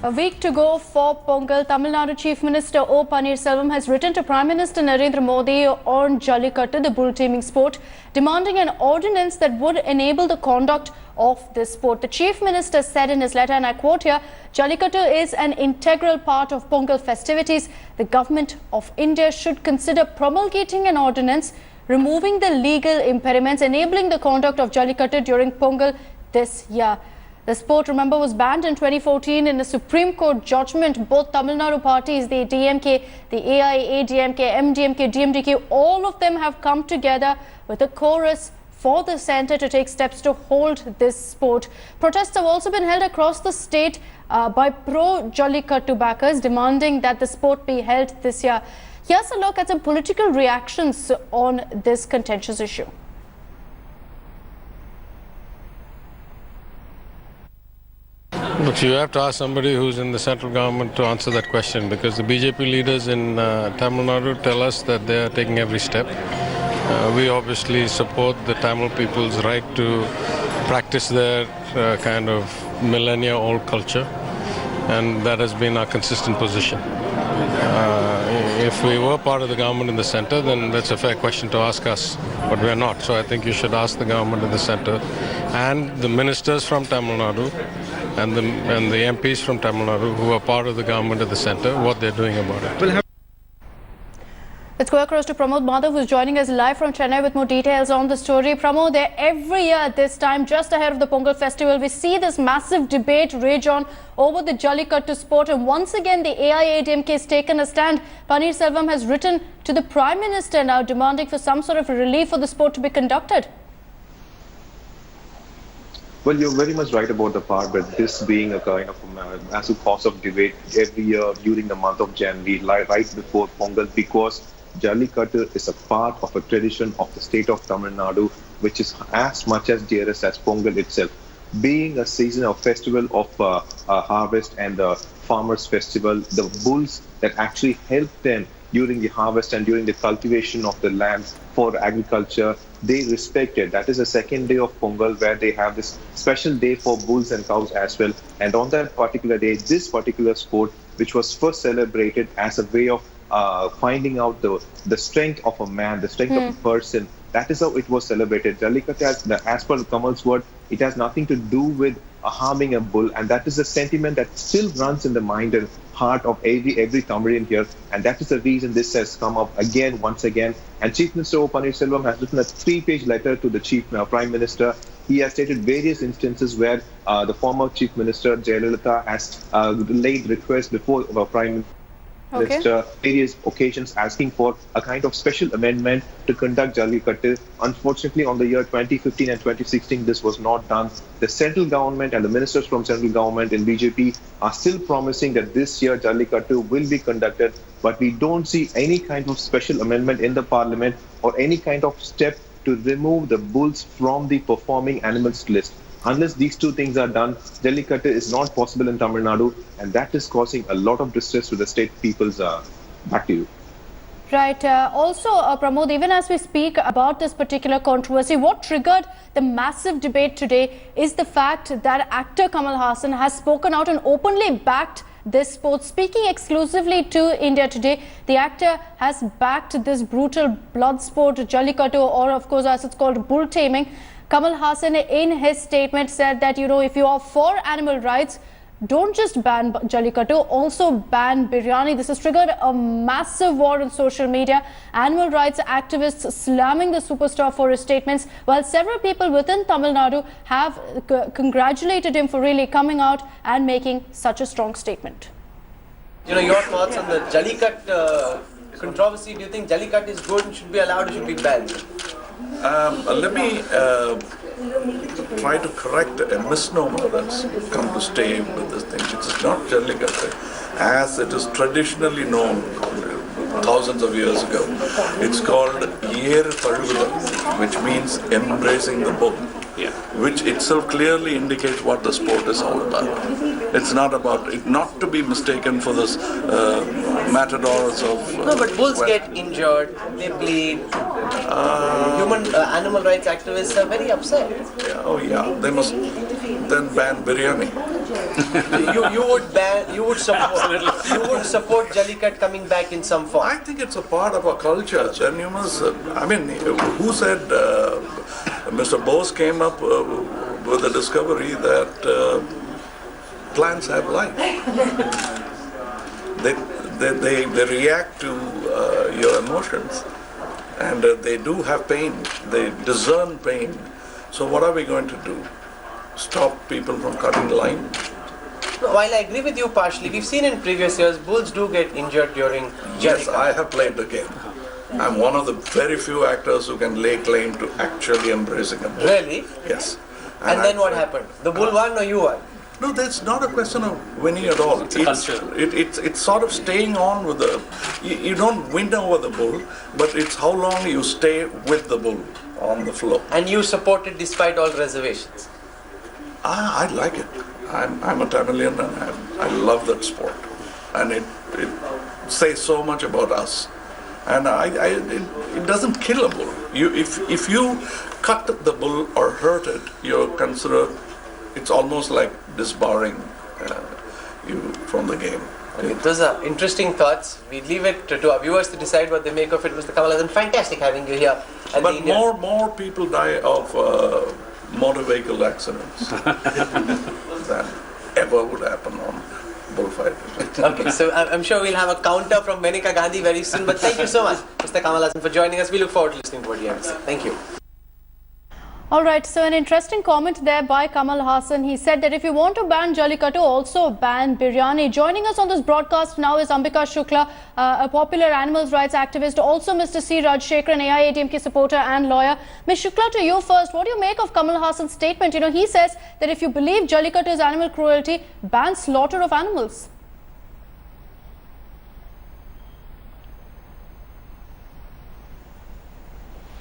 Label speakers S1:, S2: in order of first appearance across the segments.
S1: A week to go for Pongal, Tamil Nadu Chief Minister O Panneerselvam has written to Prime Minister Narendra Modi on Jallikattu, the bull taming sport, demanding an ordinance that would enable the conduct of this sport. The Chief Minister said in his letter, and I quote here, Jallikattu is an integral part of Pongal festivities. The Government of India should consider promulgating an ordinance removing the legal impediments enabling the conduct of Jallikattu during Pongal this year. The sport, remember, was banned in 2014 in a Supreme Court judgment. Both Tamil Nadu parties, the DMK, the AIADMK, MDMK, DMDK, all of them have come together with a chorus for the centre to take steps to hold this sport. Protests have also been held across the state by pro-Jallikattu backers demanding that the sport be held this year. Here's a look at some political reactions on this contentious issue.
S2: Look, you have to ask somebody who's in the central government to answer that question, because the BJP leaders in Tamil Nadu tell us that they are taking every step. We obviously support the Tamil people's right to practice their kind of millennia-old culture, and that has been our consistent position. If we were part of the government in the centre, then that's a fair question to ask us, but we are not. So I think you should ask the government in the centre and the ministers from Tamil Nadu and the MPs from Tamil Nadu who are part of the government at the centre what they're doing about it.
S1: Let's go across to Pramod Madhav, who's joining us live from Chennai with more details on the story. Pramod, every year at this time, just ahead of the Pongal festival, we see this massive debate rage on over the Jallikattu sport. And once again, the AIADMK has taken a stand. Panneerselvam has written to the Prime Minister now demanding for some sort of relief for the sport to be conducted.
S3: Well, you're very much right about the part that this being a kind of massive cause of debate every year during the month of January, right before Pongal, because Jallikattu is a part of a tradition of the state of Tamil Nadu, which is as much as dearest as Pongal itself. Being a season of festival of harvest and the farmers' festival, the bulls that actually help them during the harvest and during the cultivation of the land for agriculture, they respect it. That is the second day of Pongal, where they have this special day for bulls and cows as well. And on that particular day, this particular sport, which was first celebrated as a way of finding out the strength of a man, the strength of a person, that is how it was celebrated. Jallikattu, as per Kamal's word, it has nothing to do with harming a bull, and that is a sentiment that still runs in the mind and heart of every Tamilian here, and that is the reason this has come up again, once again. And Chief Minister O Panneerselvam has written a 3-page letter to the Prime Minister. He has stated various instances where the former Chief Minister Jaitley has laid requests before the Prime Minister, various occasions asking for a kind of special amendment to conduct Jallikattu. Unfortunately, on the year 2015 and 2016, this was not done. The central government and the ministers from central government in BJP are still promising that this year Jallikattu will be conducted, but we don't see any kind of special amendment in the parliament or any kind of step to remove the bulls from the performing animals list. Unless these two things are done, Jallikattu is not possible in Tamil Nadu, and that is causing a lot of distress to the state peoples. Back to you.
S1: Right. Also, Pramod, even as we speak about this particular controversy, what triggered the massive debate today is the fact that actor Kamal Haasan has spoken out and openly backed this sport. Speaking exclusively to India Today, the actor has backed this brutal blood sport, Jallikattu, or of course as it's called, bull taming. Kamal Haasan in his statement said that, if you are for animal rights, don't just ban Jallikattu, also ban biryani. This has triggered a massive war on social media. Animal rights activists slamming the superstar for his statements, while several people within Tamil Nadu have congratulated him for really coming out and making such a strong statement.
S4: Your thoughts on the Jallikattu controversy. Do you think Jallikattu is good and should be allowed or should be banned?
S5: Let me try to correct a misnomer that's come to stay with this thing. It is not Jallikattu as it is traditionally known thousands of years ago. It's called Yer Tazhuvudal, which means embracing the bull, which itself clearly indicates what the sport is all about. It's not about it, not to be mistaken for this matadors of.
S4: No, but bulls get injured, they bleed. Animal rights activists are very upset.
S5: They must then ban biryani.
S4: you would support Jallikat coming back in some form.
S5: I think it's a part of our culture. Then you must, who said Mr. Bose came up with the discovery that plants have life. They react to your emotions, and they do have pain. They discern pain. So what are we going to do? Stop people from cutting line?
S4: While I agree with you partially, we've seen in previous years bulls do get injured during Jallikat.
S5: Yes, I have played the game. I'm one of the very few actors who can lay claim to actually embracing a bull.
S4: Really?
S5: Yes.
S4: And then what happened? The bull won or you won?
S5: No, that's not a question of winning at all. It's sort of staying on with the. You don't win over the bull, but it's how long you stay with the bull on the floor.
S4: And you support it despite all reservations?
S5: I like it. I'm a Tamilian and I love that sport. And it says so much about us. And it doesn't kill a bull. If you cut the bull or hurt it, you're considered. It's almost like disbarring you from the game.
S4: Okay, those are interesting thoughts. We leave it to our viewers to decide what they make of it. Mr. Kamal, fantastic having you here.
S5: But more people die of motor vehicle accidents than ever would happen on bullfighting.
S4: Okay, so I'm sure we'll have a counter from Menika Gandhi very soon. But thank you so much, Mr. Kamal, for joining us. We look forward to listening to what you have to say. Thank you.
S1: All right, so an interesting comment there by Kamal Hassan. He said that if you want to ban Jallikattu, also ban biryani. Joining us on this broadcast now is Ambika Shukla, a popular animals rights activist, also Mr. C. Rajshekhar, an AIADMK supporter and lawyer. Ms. Shukla, to you first, what do you make of Kamal Hassan's statement? You know, he says that if you believe Jallikattu is animal cruelty, ban slaughter of animals.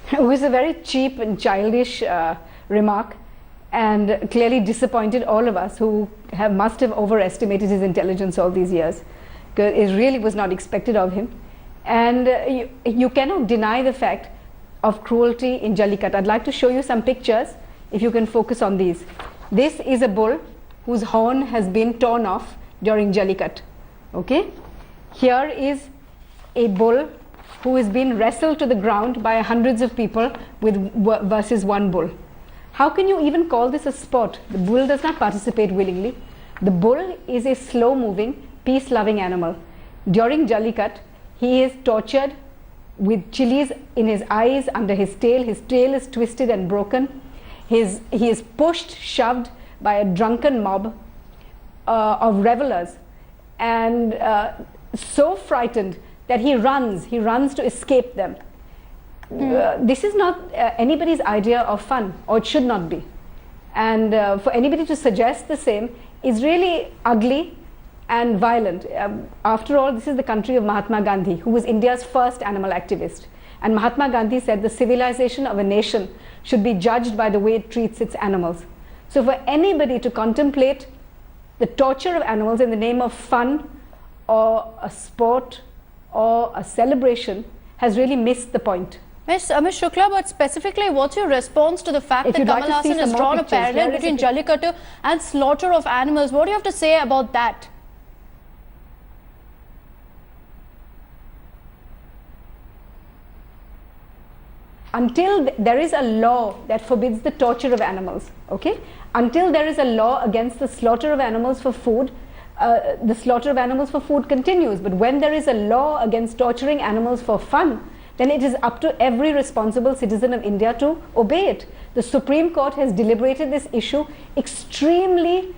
S6: It was a very cheap and childish remark, and clearly disappointed all of us who must have overestimated his intelligence all these years, because it really was not expected of him. And you cannot deny the fact of cruelty in Jallikattu. I'd like to show you some pictures, if you can focus on these. This is a bull whose horn has been torn off during Jallikattu. Okay? Here is a bull who has been wrestled to the ground by hundreds of people versus one bull. How can you even call this a sport? The bull does not participate willingly. The bull is a slow-moving, peace-loving animal. During Jallikattu, he is tortured with chilies in his eyes, under his tail. His tail is twisted and broken. He is pushed, shoved by a drunken mob of revelers, and so frightened that he runs to escape them. This is not anybody's idea of fun, or it should not be. And for anybody to suggest the same is really ugly and violent. After all, this is the country of Mahatma Gandhi, who was India's first animal activist. And Mahatma Gandhi said the civilization of a nation should be judged by the way it treats its animals. So for anybody to contemplate the torture of animals in the name of fun or a sport or a celebration has really missed the point.
S1: Ms. Shukla, but specifically, what's your response to the fact that Kamal Hassan has drawn a parallel between Jallikattu and slaughter of animals? What do you have to say about that?
S6: Until there is a law that forbids the torture of animals, okay? Until there is a law against the slaughter of animals for food, the slaughter of animals for food continues. But when there is a law against torturing animals for fun, then it is up to every responsible citizen of India to obey it. The Supreme Court has deliberated this issue extremely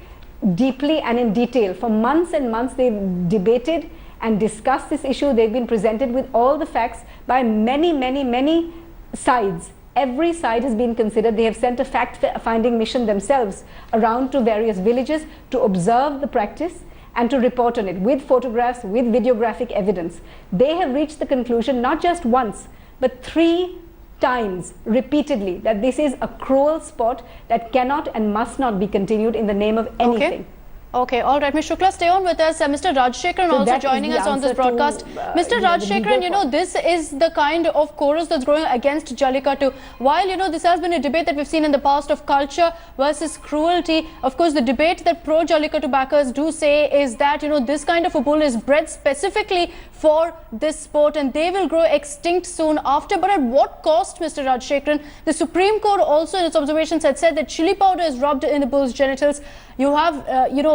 S6: deeply and in detail. For months and months, they've debated and discussed this issue. They've been presented with all the facts by many sides. Every side has been considered. They have sent a fact-finding mission themselves around to various villages to observe the practice and to report on it with photographs, with videographic evidence. They have reached the conclusion not just once, but 3 times repeatedly that this is a cruel sport that cannot and must not be continued in the name of anything.
S1: Okay. Okay, all right, Ms. Shukla, stay on with us. Mr. Rajshekharan also joining us on this broadcast. Mr. Rajshekharan, this is the kind of chorus that's growing against Jallikattu. While, this has been a debate that we've seen in the past of culture versus cruelty. Of course, the debate that pro-Jallikattu backers do say is that, this kind of a bull is bred specifically for this sport and they will grow extinct soon after. But at what cost, Mr. Rajshekharan? The Supreme Court also in its observations had said that chili powder is rubbed in the bull's genitals. You have,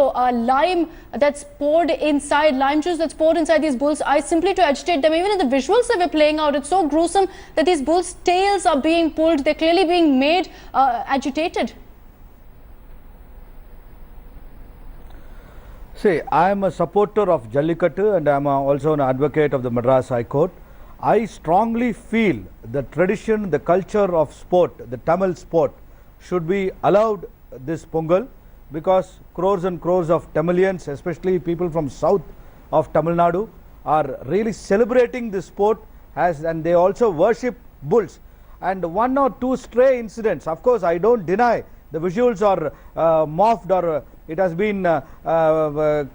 S1: lime that's poured inside, lime juice that's poured inside these bulls' eyes simply to agitate them. Even in the visuals that we're playing out, it's so gruesome that these bulls' tails are being pulled. They're clearly being made agitated.
S7: See, I am a supporter of Jallikattu and I am also an advocate of the Madras High Court. I strongly feel the tradition, the culture of sport, the Tamil sport should be allowed this Pongal, because crores and crores of Tamilians, especially people from south of Tamil Nadu, are really celebrating this sport and they also worship bulls. And one or two stray incidents, of course I don't deny the visuals are morphed or it has been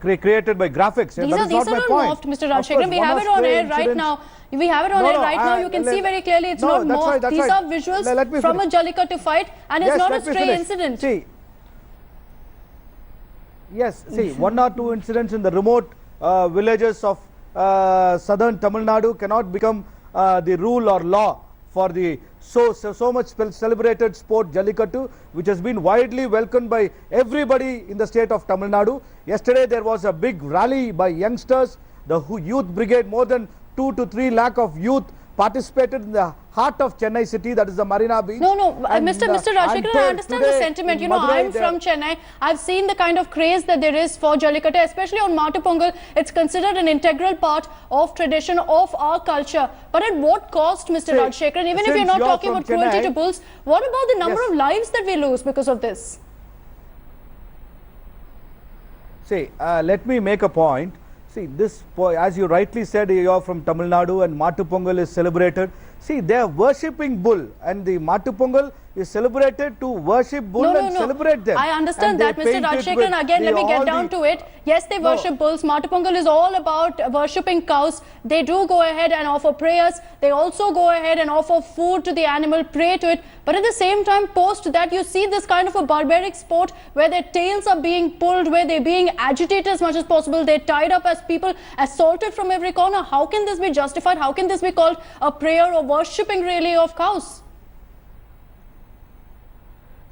S7: created by graphics.
S1: These are not morphed, Mr. Rajshekharan. We have it on air right now. We have it on air right now. You can see very clearly it's not morphed. These are visuals from a Jallikattu fight and it's not a stray incident.
S7: See, yes, see, one or two incidents in the remote villages of southern Tamil Nadu cannot become the rule or law for the so much celebrated sport Jallikattu, which has been widely welcomed by everybody in the state of Tamil Nadu. Yesterday there was a big rally by youngsters, the youth brigade, more than 2 to 3 lakh of youth participated in the heart of Chennai city, that is the Marina Beach.
S1: No, Mr. Rajshekharan, I understand the sentiment. I'm from Chennai. I've seen the kind of craze that there is for Jallikattu, especially on Matu Pongal. It's considered an integral part of tradition of our culture. But at what cost, Mr. Rajshekharan? Even if you're not talking about cruelty to bulls, what about the number of lives that we lose because of this?
S7: See, let me make a point. See, this, as you rightly said, you are from Tamil Nadu and Matu Pongal is celebrated. See, they are worshipping bull and the Matu Pongal is celebrated to worship bull and celebrate them.
S1: I understand that, Mr. Rajshekharan. Again, let me get down to it. Yes, they worship bulls. Matu Pongal is all about worshipping cows. They do go ahead and offer prayers. They also go ahead and offer food to the animal, pray to it. But at the same time, post that, you see this kind of a barbaric sport where their tails are being pulled, where they're being agitated as much as possible. They're tied up as people, assaulted from every corner. How can this be justified? How can this be called a prayer or worshipping really of cows?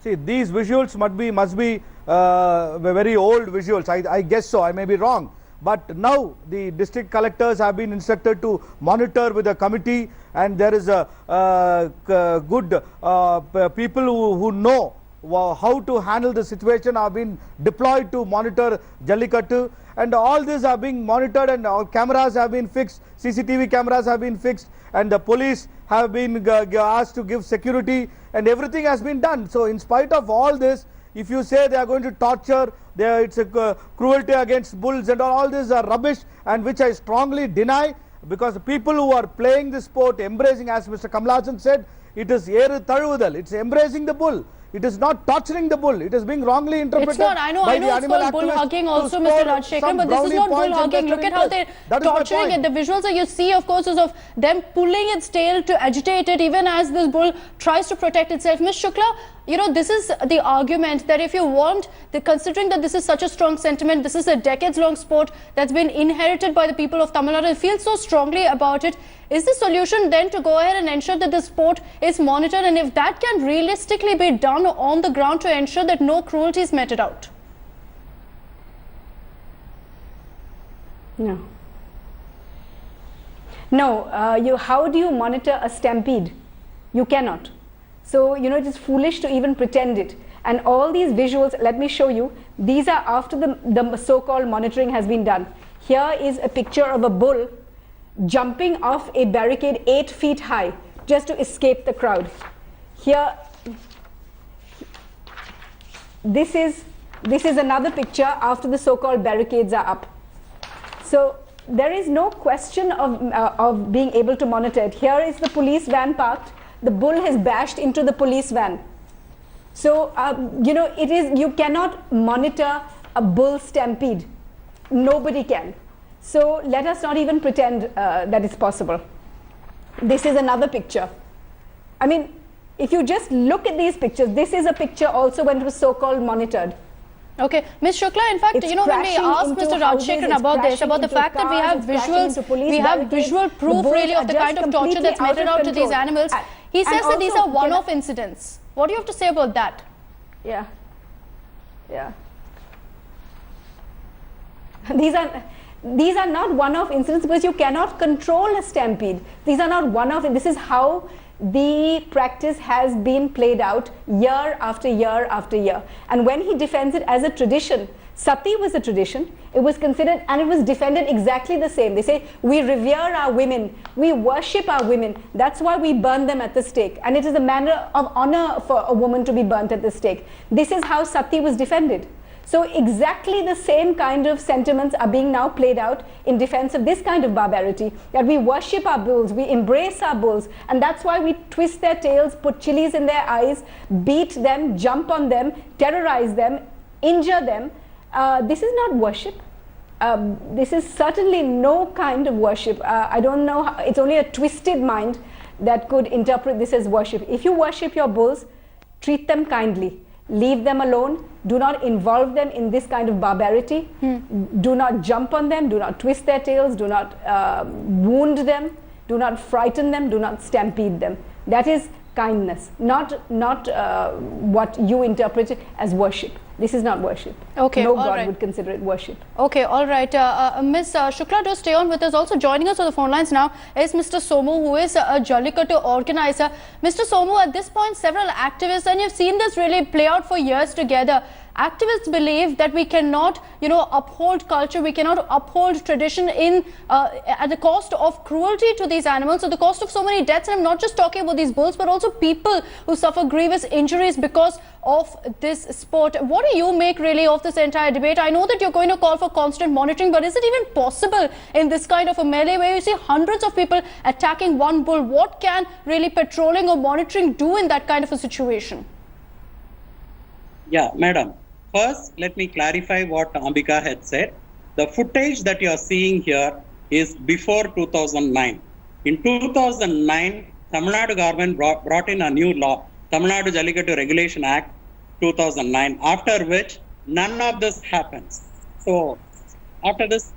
S7: See, these visuals must be very old visuals. I guess so. I may be wrong. But now the district collectors have been instructed to monitor with a committee, and there is a good people who know how to handle the situation have been deployed to monitor Jallikattu, and all these are being monitored and all cameras have been fixed, CCTV cameras have been fixed, and the police have been asked to give security, and everything has been done. So in spite of all this, if you say they are going to torture, it's a cruelty against bulls and all this are rubbish, and which I strongly deny, because the people who are playing this sport, embracing, as Mr. Kamalasan said, it is Eru Thaluvudal, it's embracing the bull. It is not torturing the bull. It is being wrongly interpreted.
S1: It's not. I know it's called bull hugging also, Mr. Rajshekharan, but this is not bull hugging. Look at how they're torturing it. The visuals that you see, of course, is of them pulling its tail to agitate it, even as this bull tries to protect itself. Ms. Shukla, this is the argument that if you want, considering that this is such a strong sentiment, this is a decades-long sport that's been inherited by the people of Tamil Nadu and feel so strongly about it, is the solution then to go ahead and ensure that the sport is monitored, and if that can realistically be done on the ground to ensure that no cruelty is meted out?
S6: No. No, how do you monitor a stampede? You cannot. So, it is foolish to even pretend it. And all these visuals, let me show you, these are after the so-called monitoring has been done. Here is a picture of a bull jumping off a barricade 8 feet high just to escape the crowd. Here, this is another picture after the so-called barricades are up. So there is no question of being able to monitor it. Here is the police van parked. The bull has bashed into the police van. So, you cannot monitor a bull stampede. Nobody can. So let us not even pretend that it's possible. This is another picture. I mean, if you just look at these pictures, this is a picture also when it was so-called monitored.
S1: Okay, Ms. Shukla, in fact,
S6: It's
S1: when we asked Mr. Rajshekharan about this, about the fact that we have visuals, we have visual proof really of the kind of torture that's meted out to these animals, he says that these are one-off incidents. What do you have to say about that?
S6: Yeah. Yeah. These are not one-off incidents because you cannot control a stampede. These are not one-off. This is how the practice has been played out year after year after year. And when he defends it as a tradition, sati was a tradition, it was considered and it was defended exactly the same. They say, we revere our women, we worship our women, that's why we burn them at the stake. And it is a manner of honor for a woman to be burnt at the stake. This is how sati was defended. So exactly the same kind of sentiments are being now played out in defense of this kind of barbarity, that we worship our bulls, we embrace our bulls, and that's why we twist their tails, put chilies in their eyes, beat them, jump on them, terrorize them, injure them. This is not worship. This is certainly no kind of worship. I don't know, it's only a twisted mind that could interpret this as worship. If you worship your bulls, treat them kindly. Leave them alone. Do not involve them in this kind of barbarity. Do not jump on them. Do not twist their tails. Do not wound them. Do not frighten them. Do not stampede them. That is kindness, not what you interpret it as worship. This is not worship.
S1: Okay,
S6: no God would consider it worship.
S1: Okay, all right. Ms. Shukla, do stay on with us. Also joining us on the phone lines now is Mr. Somu, who is a Jallikattu organizer. Mr. Somu, at this point, several activists, and you've seen this really play out for years together. Activists believe that we cannot, uphold culture, we cannot uphold tradition at the cost of cruelty to these animals, at the cost of so many deaths. And I'm not just talking about these bulls, but also people who suffer grievous injuries because of this sport. What do you make really of this entire debate? I know that you're going to call for constant monitoring, but is it even possible in this kind of a melee where you see hundreds of people attacking one bull? What can really patrolling or monitoring do in that kind of a situation?
S8: Yeah, madam. First, let me clarify what Ambika had said. The footage that you are seeing here is before 2009. In 2009, Tamil Nadu government brought in a new law, Tamil Nadu Jallikattu Regulation Act 2009, after which none of this happens. So, after this,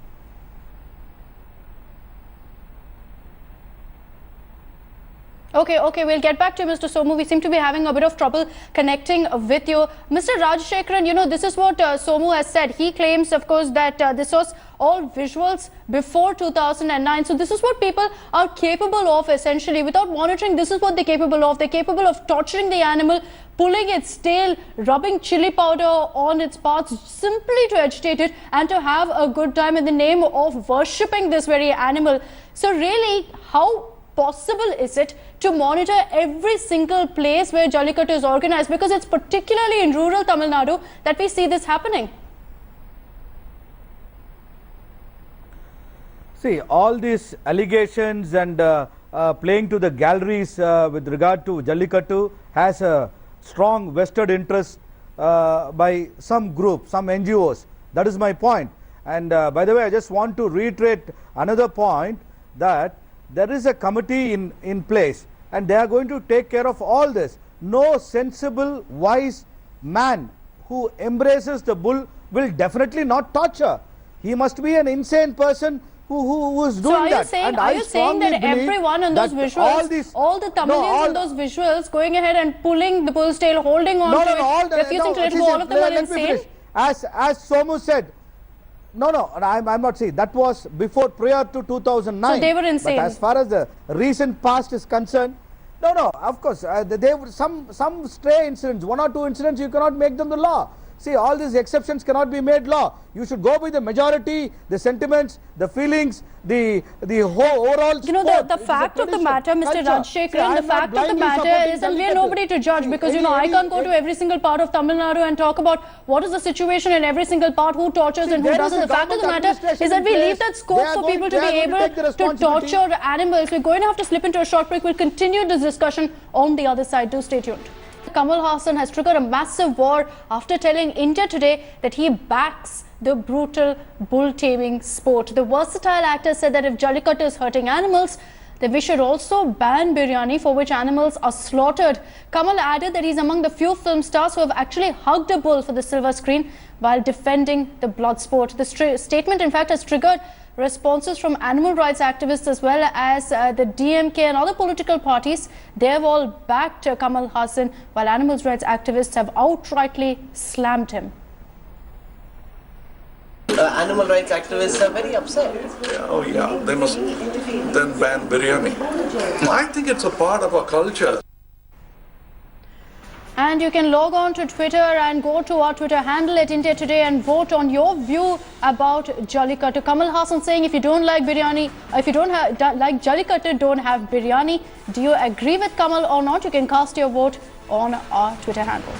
S1: Okay, we'll get back to you, Mr. Somu. We seem to be having a bit of trouble connecting with you. Mr. Rajshekharan, this is what Somu has said. He claims, of course, that this was all visuals before 2009. So this is what people are capable of, essentially. Without monitoring, this is what they're capable of. They're capable of torturing the animal, pulling its tail, rubbing chili powder on its parts simply to agitate it and to have a good time in the name of worshipping this very animal. So really, how possible is it to monitor every single place where Jallikattu is organized? Because it's particularly in rural Tamil Nadu that we see this happening.
S7: See, all these allegations and playing to the galleries with regard to Jallikattu has a strong vested interest by some group, some NGOs. That is my point. And by the way, I just want to reiterate another point, that there is a committee in place and they are going to take care of all this. No sensible, wise man who embraces the bull will definitely not torture. He must be an insane person who is doing that.
S1: So are you saying that everyone on those visuals, all the Tamilians in those visuals going ahead and pulling the bull's tail, holding on to it, refusing to let go, all of them are insane?
S7: As Somu said, no, I'm not saying that was prior to 2009.
S1: So they were insane.
S7: But as far as the recent past is concerned, no, of course, there were some stray incidents, 1 or 2 incidents, you cannot make them the law. See, all these exceptions cannot be made law. You should go with the majority, the sentiments, the feelings, the whole overall sport.
S1: The fact of the matter, Mr. Rajshekharan, the fact of the matter is, and we are nobody to judge, because I can't go to every single part of Tamil Nadu and talk about what is the situation in every single part, who tortures and who doesn't. The fact of the matter is that we leave that scope for people to be able to torture animals. We're going to have to slip into a short break. We'll continue this discussion on the other side. Do stay tuned. Kamal Hassan has triggered a massive war after telling India Today that he backs the brutal bull taming sport. The versatile actor said that if Jallikattu is hurting animals, then we should also ban biryani for which animals are slaughtered. Kamal added that he's among the few film stars who have actually hugged a bull for the silver screen while defending the blood sport. The statement, in fact, has triggered responses from animal rights activists as well as the DMK and other political parties. They have all backed Kamal Hassan, while animal rights activists have outrightly slammed him.
S4: Animal rights activists are very upset.
S5: Oh yeah, they must then ban biryani. I think it's a part of our culture.
S1: And you can log on to Twitter and go to our Twitter handle at India Today and vote on your view about Jallikattu. Kamal Hassan saying if you don't like biryani, if you don't like Jallikattu, don't have biryani. Do you agree with Kamal or not? You can cast your vote on our Twitter handle.